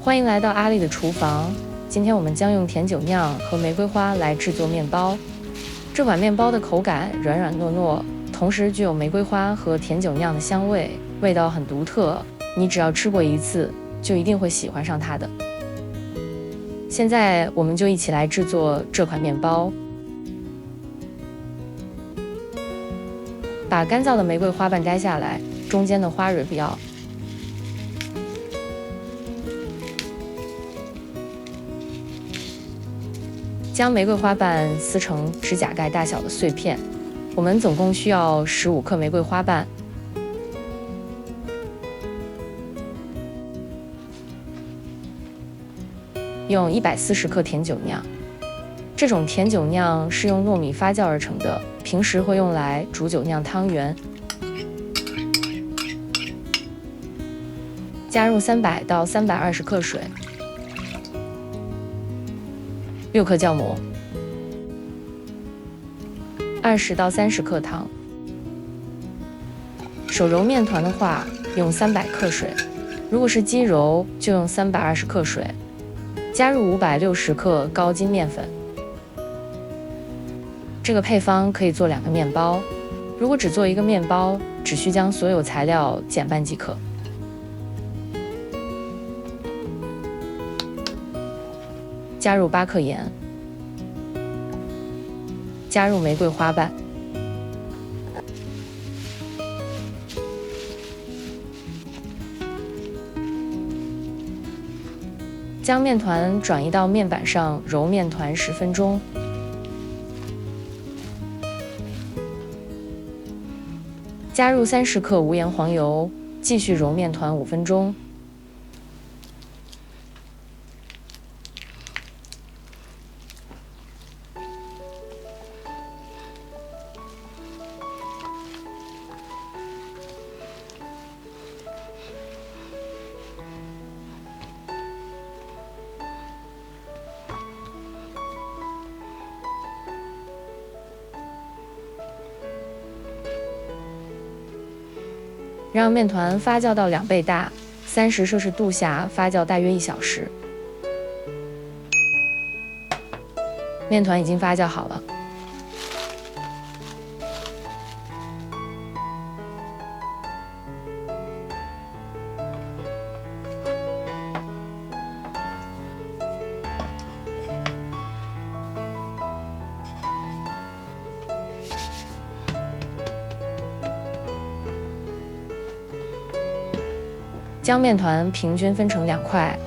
欢迎来到阿丽的厨房。今天我们将用甜酒酿和玫瑰花来制作面包。这款面包的口感软软糯糯，同时具有玫瑰花和甜酒酿的香味，味道很独特。你只要吃过一次，就一定会喜欢上它的。现在我们就一起来制作这款面包。把干燥的玫瑰花瓣摘下来，中间的花蕊不要。将玫瑰花瓣撕成指甲盖大小的碎片。我们总共需要15克玫瑰花瓣。用140克甜酒酿。这种甜酒酿是用糯米发酵而成的，平时会用来煮酒酿汤圆。加入300到320克水，6克酵母，20到30克糖。手揉面团的话，用300克水；如果是机揉，就用320克水。加入560克高筋面粉。这个配方可以做2个面包，如果只做一个面包，只需将所有材料减半即可。加入8克盐，加入玫瑰花瓣，将面团转移到面板上揉面团10分钟。加入30克无盐黄油，继续揉面团5分钟。让面团发酵到2倍大，30摄氏度下发酵大约1小时。面团已经发酵好了。将面团平均分成2块，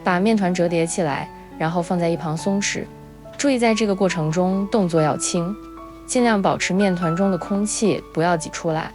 把面团折叠起来，然后放在一旁松弛。注意在这个过程中动作要轻，尽量保持面团中的空气不要挤出来。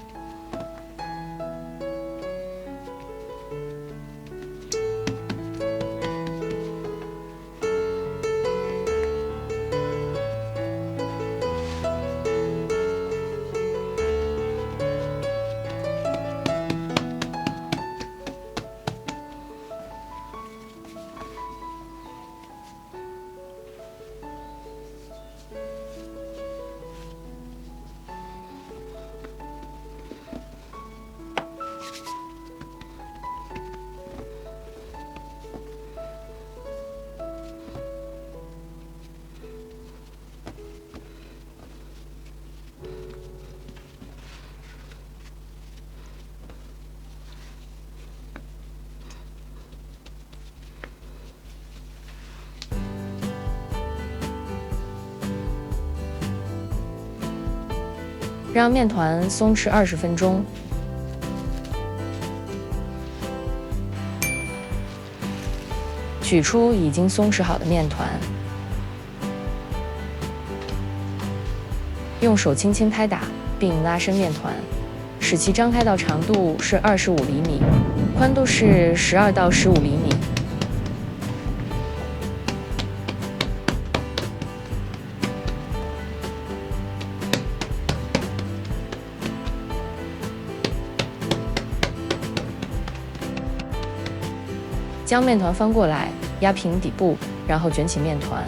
让面团松弛20分钟。取出已经松弛好的面团，用手轻轻拍打，并拉伸面团，使其张开到长度是25厘米，宽度是12到15厘米。将面团翻过来，压平底部，然后卷起面团。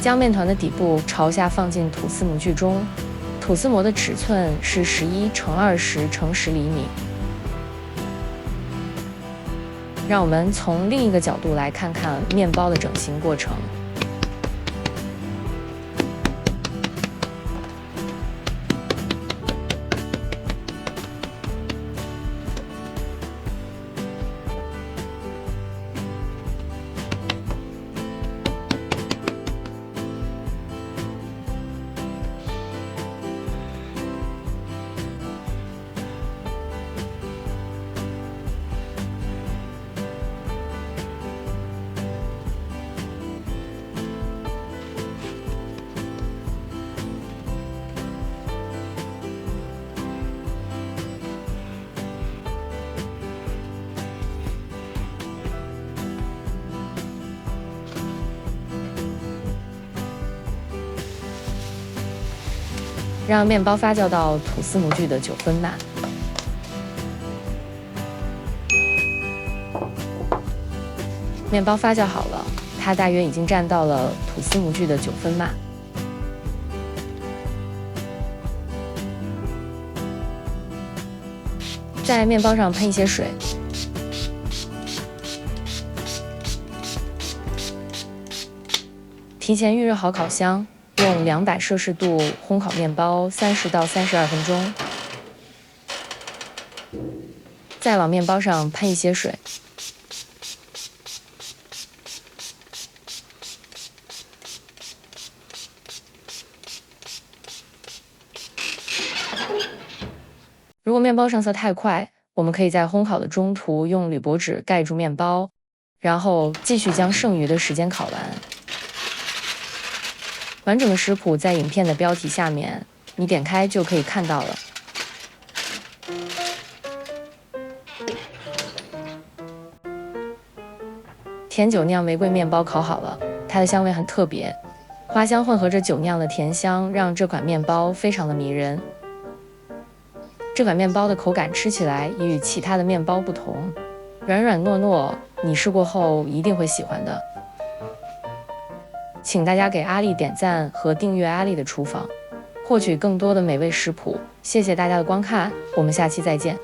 将面团的底部朝下放进吐司模具中，吐司模的尺寸是11×20×10厘米。让我们从另一个角度来看看面包的整形过程。让面包发酵到吐司模具的9分满。面包发酵好了，它大约已经占到了吐司模具的9分满。在面包上喷一些水，提前预热好烤箱。用200摄氏度烘烤面包30到32分钟，再往面包上喷一些水。如果面包上色太快，我们可以在烘烤的中途用铝箔纸盖住面包，然后继续将剩余的时间烤完。完整的食谱在影片的标题下面，你点开就可以看到了。甜酒酿玫瑰面包烤好了，它的香味很特别，花香混合着酒酿的甜香，让这款面包非常的迷人。这款面包的口感吃起来也与其他的面包不同，软软糯糯，你试过后一定会喜欢的。请大家给阿丽点赞和订阅阿丽的厨房，获取更多的美味食谱。谢谢大家的观看，我们下期再见。